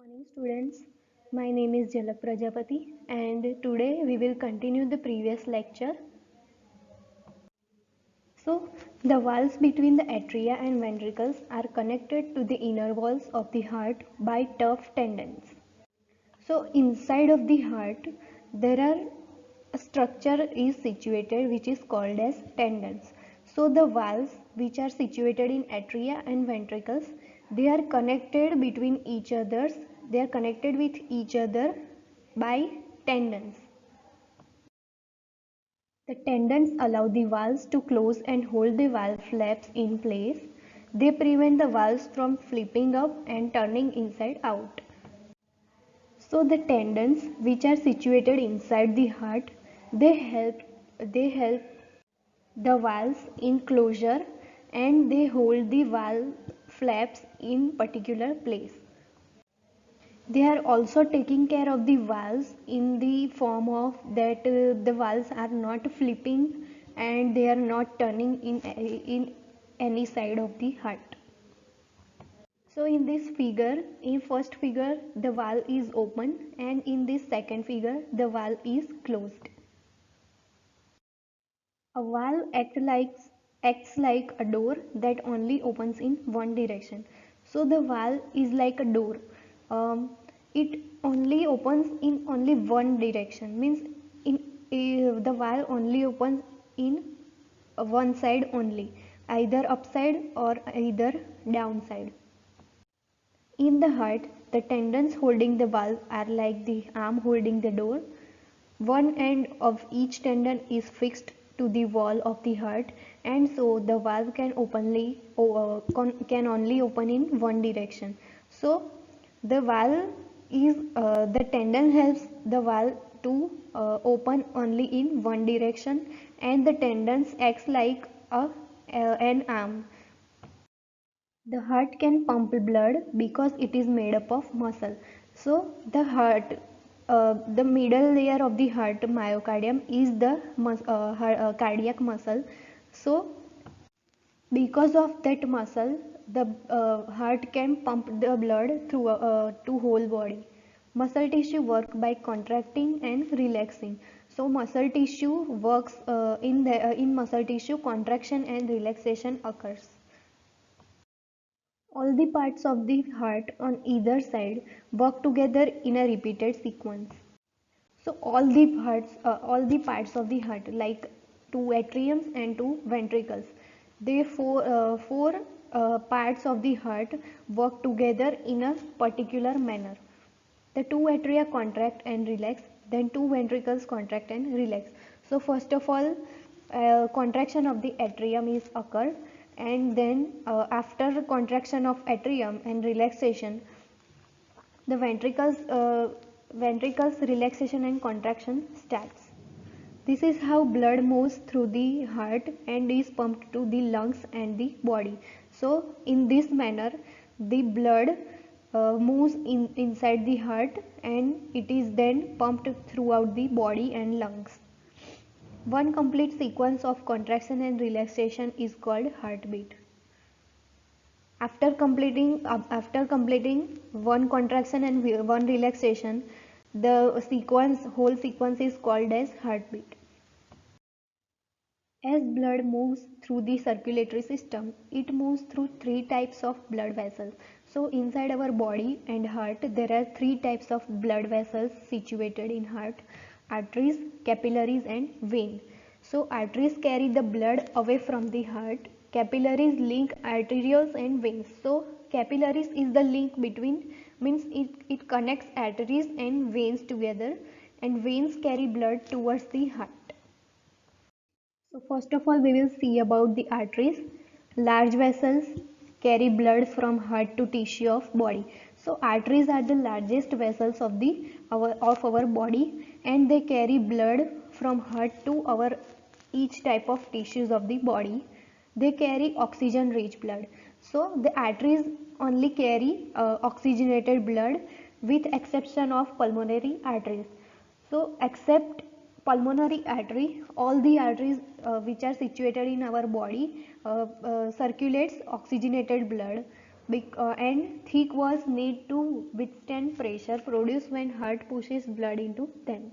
Morning students, my name is Jalak Prajapati and today we will continue the previous lecture. So, the walls between the atria and ventricles are connected to the inner walls of the heart by tough tendons. So, inside of the heart, there are a structure is situated which is called as tendons. So, the valves which are situated in atria and ventricles, they are connected between each others. They are connected with each other by tendons. The tendons allow the valves to close and hold the valve flaps in place. They prevent the valves from flipping up and turning inside out. So the tendons which are situated inside the heart, they help the valves in closure and they hold the valve flaps in particular place. They are also taking care of the valves in the form of that the valves are not flipping and they are not turning in any side of the heart. So in this figure, in first figure the valve is open and in this second figure the valve is closed. A valve acts like a door that only opens in one direction. So the valve is like a door. It only opens in only one direction. Means the valve only opens in one side only, either upside or either downside. In the heart, the tendons holding the valve are like the arm holding the door. One end of each tendon is fixed to the wall of the heart, and so the valve can only open in one direction. So the valve is the tendon helps the valve to open only in one direction, and the tendons acts like an arm. The heart can pump blood because it is made up of muscle. So the heart, the middle layer of the heart, myocardium, is the cardiac muscle. So because of that muscle, the heart can pump the blood through to whole body. Muscle tissue work by contracting and relaxing. So muscle tissue works in muscle tissue contraction and relaxation occurs. All the parts of the heart on either side work together in a repeated sequence. So all the parts of the heart, like two atriums and two ventricles, they four parts of the heart work together in a particular manner. The two atria contract and relax, then two ventricles contract and relax. So first of all, contraction of the atrium is occurred, and then after contraction of atrium and relaxation, the ventricles relaxation and contraction starts. This is how blood moves through the heart and is pumped to the lungs and the body. So in this manner the blood moves inside the heart and it is then pumped throughout the body and lungs. One complete sequence of contraction and relaxation is called heartbeat. After completing one contraction and one relaxation, the whole sequence is called as heartbeat. As blood moves through the circulatory system, it moves through three types of blood vessels. So inside our body and heart, there are three types of blood vessels situated in heart: arteries, capillaries and vein. So arteries carry the blood away from the heart. Capillaries link arterioles and veins. So capillaries is the link between, means it connects arteries and veins together, and veins carry blood towards the heart. So first of all we will see about the arteries. Large vessels carry blood from heart to tissue of body. So arteries are the largest vessels of our body, and they carry blood from heart to our each type of tissues of the body. They carry oxygen rich blood. So the arteries only carry oxygenated blood with exception of pulmonary arteries. So except pulmonary artery, all the arteries which are situated in our body circulates oxygenated blood, and thick walls need to withstand pressure produced when heart pushes blood into them.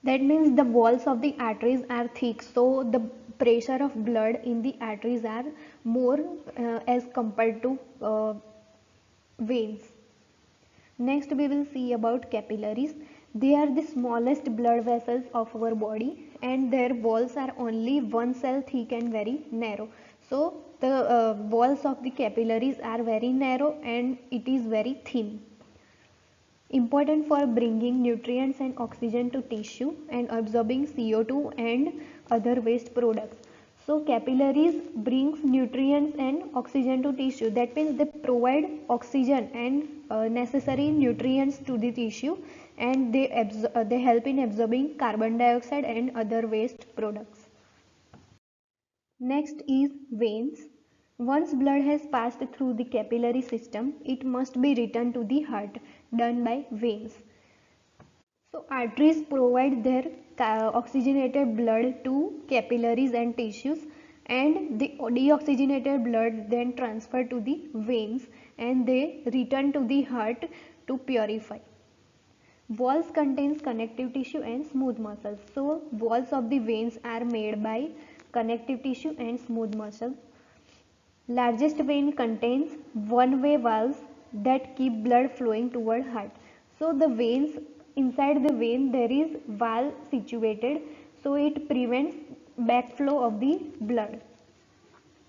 That means the walls of the arteries are thick, so the pressure of blood in the arteries are more as compared to veins. Next we will see about capillaries. They are the smallest blood vessels of our body and their walls are only one cell thick and very narrow. So the walls of the capillaries are very narrow and it is very thin. Important for bringing nutrients and oxygen to tissue and absorbing CO2 and other waste products. So capillaries brings nutrients and oxygen to tissue. That means they provide oxygen and necessary nutrients to the tissue, and they help in absorbing carbon dioxide and other waste products. Next is veins. Once blood has passed through the capillary system, it must be returned to the heart, done by veins. So arteries provide their oxygenated blood to capillaries and tissues, and the deoxygenated blood then transferred to the veins and they return to the heart to purify. Walls contains connective tissue and smooth muscles. So walls of the veins are made by connective tissue and smooth muscle. Largest vein contains one-way valves that keep blood flowing toward heart. So the veins, inside the vein there is valve situated, so it prevents backflow of the blood.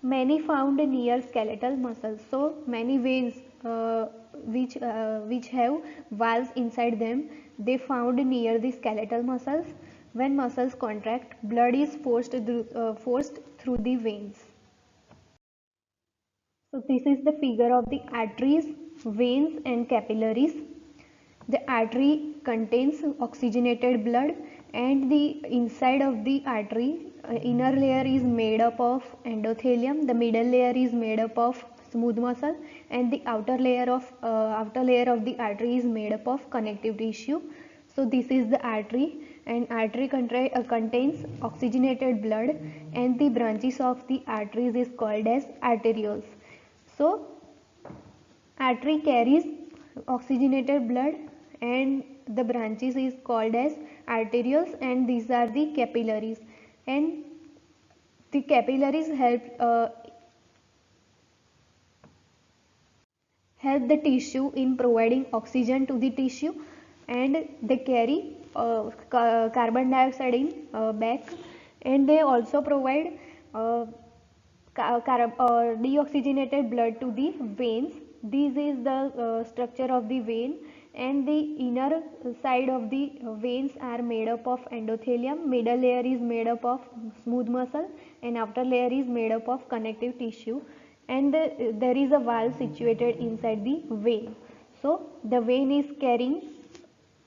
Many found near skeletal muscles. So many veins which have valves inside them, they found near the skeletal muscles. When muscles contract, blood is forced through the veins. So this is the figure of the arteries, veins and capillaries. The artery contains oxygenated blood and the inside of the artery inner layer is made up of endothelium, the middle layer is made up of smooth muscle and the outer layer of the artery is made up of connective tissue. So this is the artery, and artery contains oxygenated blood and the branches of the arteries is called as arterioles. So artery carries oxygenated blood and the branches is called as arterioles, and these are the capillaries, and the capillaries help the tissue in providing oxygen to the tissue, and they carry carbon dioxide in back, and they also provide uh, deoxygenated blood to the veins. This is the structure of the vein, and the inner side of the veins are made up of endothelium, middle layer is made up of smooth muscle and outer layer is made up of connective tissue, and there is a valve situated inside the vein. So the vein is carrying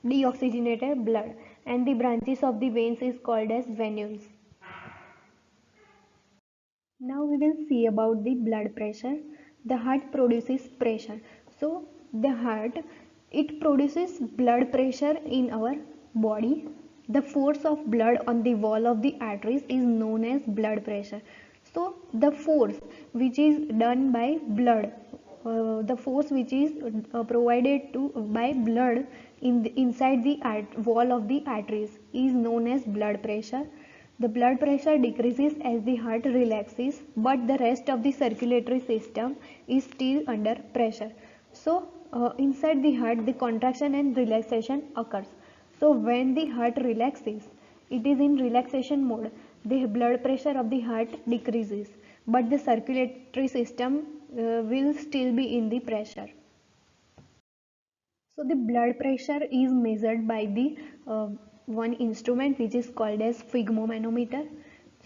deoxygenated blood and the branches of the veins is called as venules. Now we will see about the blood pressure. The heart produces pressure. So the heart, it produces blood pressure in our body. The force of blood on the wall of the arteries is known as blood pressure. So the force which is done by blood, the force which is provided to by blood inside the wall of the arteries is known as blood pressure. The blood pressure decreases as the heart relaxes, but the rest of the circulatory system is still under pressure. So inside the heart the contraction and relaxation occurs. So when the heart relaxes, it is in relaxation mode, the blood pressure of the heart decreases, but the circulatory system will still be in the pressure. So the blood pressure is measured by the one instrument which is called as sphygmomanometer.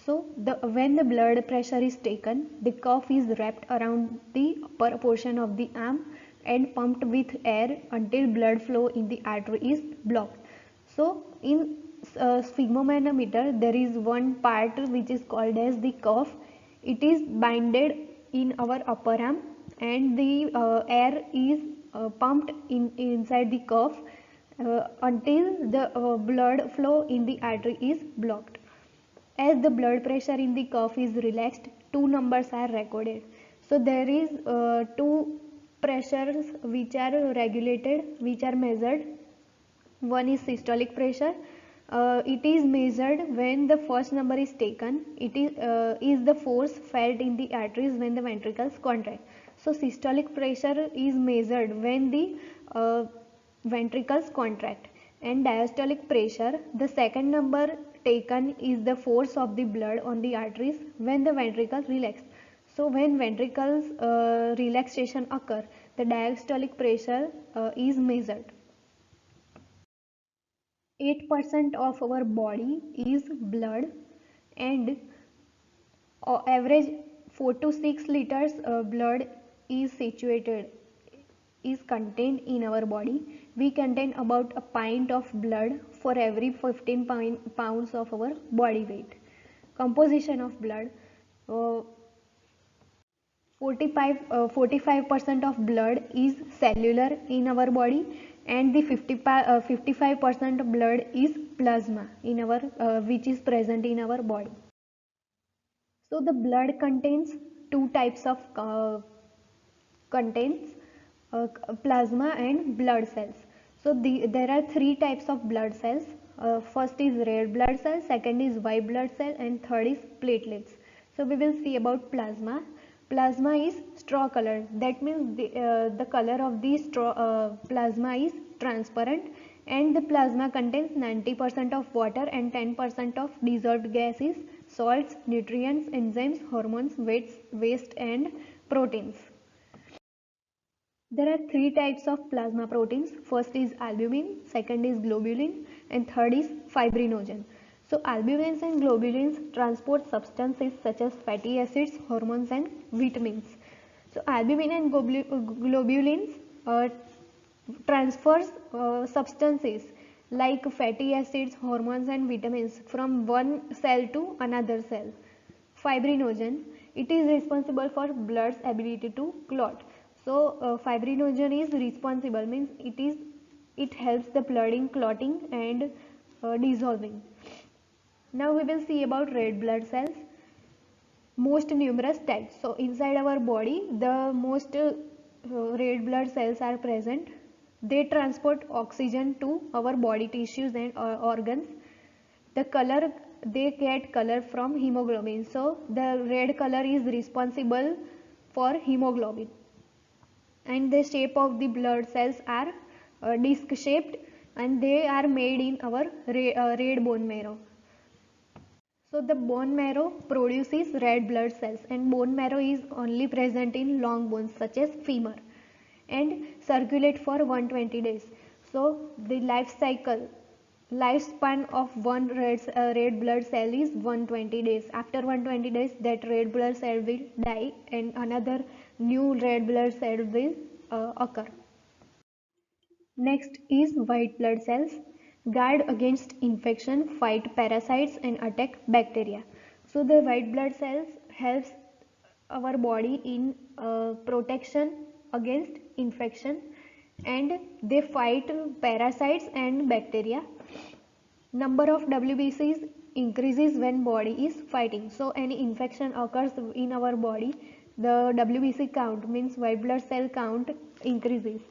So when the blood pressure is taken, the cuff is wrapped around the upper portion of the arm and pumped with air until blood flow in the artery is blocked. So in sphygmomanometer there is one part which is called as the cuff. It is binded in our upper arm and the air is pumped inside the cuff until the blood flow in the artery is blocked. As the blood pressure in the cuff is relaxed, two numbers are recorded. So there is two pressures which are regulated, which are measured. One is systolic pressure. It is measured when the first number is taken. It is the force felt in the arteries when the ventricles contract. So systolic pressure is measured when the ventricles contract, and diastolic pressure, the second number taken, is the force of the blood on the arteries when the ventricles relax. So when ventricles relaxation occur, the diastolic pressure is measured. 8% of our body is blood, and average 4 to 6 liters blood is situated is contained in our body. We contain about a pint of blood for every 15 pounds of our body weight. Composition of blood, uh, 45% of blood is cellular in our body, and the 55% blood is plasma in our which is present in our body. So the blood contains two types of contains plasma and blood cells. So there are three types of blood cells. First is red blood cell, second is white blood cell, and third is platelets. So we will see about plasma. Plasma is straw color. That means the color of the straw plasma is transparent, and the plasma contains 90% of water and 10% of dissolved gases, salts, nutrients, enzymes, hormones, waste and proteins. There are three types of plasma proteins. First is albumin, second is globulin, and third is fibrinogen. So albumins and globulins transport substances such as fatty acids, hormones and vitamins. So albumin and globulins transfers substances like fatty acids, hormones and vitamins from one cell to another cell. Fibrinogen, it is responsible for blood's ability to clot. So fibrinogen is responsible, means it helps the blood in clotting and dissolving. Now we will see about red blood cells. Most numerous types. So inside our body, the most red blood cells are present. They transport oxygen to our body tissues and organs. The color, they get color from hemoglobin. So the red color is responsible for hemoglobin, and the shape of the blood cells are disc shaped, and they are made in our red bone marrow. So the bone marrow produces red blood cells, and bone marrow is only present in long bones such as femur, and circulate for 120 days. So the lifespan of one red blood cell is 120 days. After 120 days, that red blood cell will die and another new red blood cell will occur. Next is white blood cells. Guard against infection, fight parasites and attack bacteria. So the white blood cells helps our body in protection against infection, and they fight parasites and bacteria. Number of WBCs increases when body is fighting. So any infection occurs in our body, the WBC count, means white blood cell count, increases.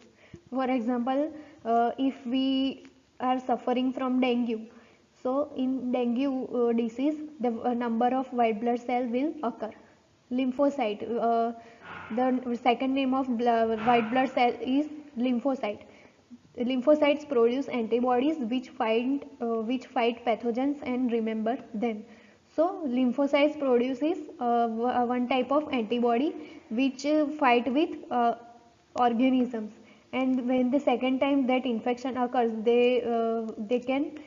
For example, if we are suffering from dengue, so in dengue disease, the number of white blood cell will occur. Lymphocyte, the second name of white blood cell is lymphocyte. Lymphocytes produce antibodies which fight pathogens and remember them. So lymphocytes produces one type of antibody which fight with organisms, and when the second time that infection occurs, they can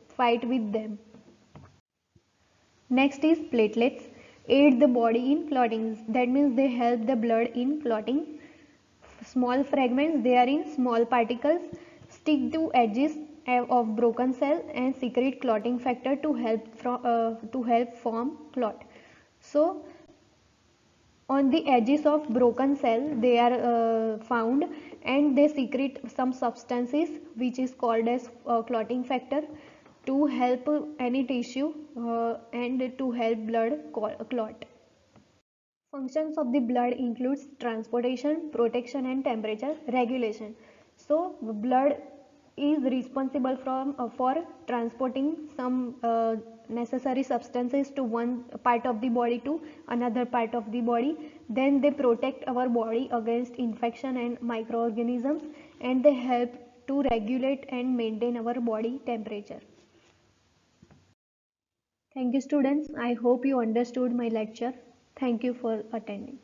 fight with them. Next is platelets. Aid the body in clotting. That means they help the blood in clotting. Small fragments, they are in small particles, stick to edges of broken cell and secrete clotting factor to help form clot. So on the edges of broken cell they are found, and they secrete some substances which is called as clotting factor to help any tissue and to help blood clot. Functions of the blood includes transportation, protection and temperature regulation. So blood is responsible for transporting some necessary substances to one part of the body to another part of the body. Then they protect our body against infection and microorganisms, and they help to regulate and maintain our body temperature. Thank you students. I hope you understood my lecture. Thank you for attending.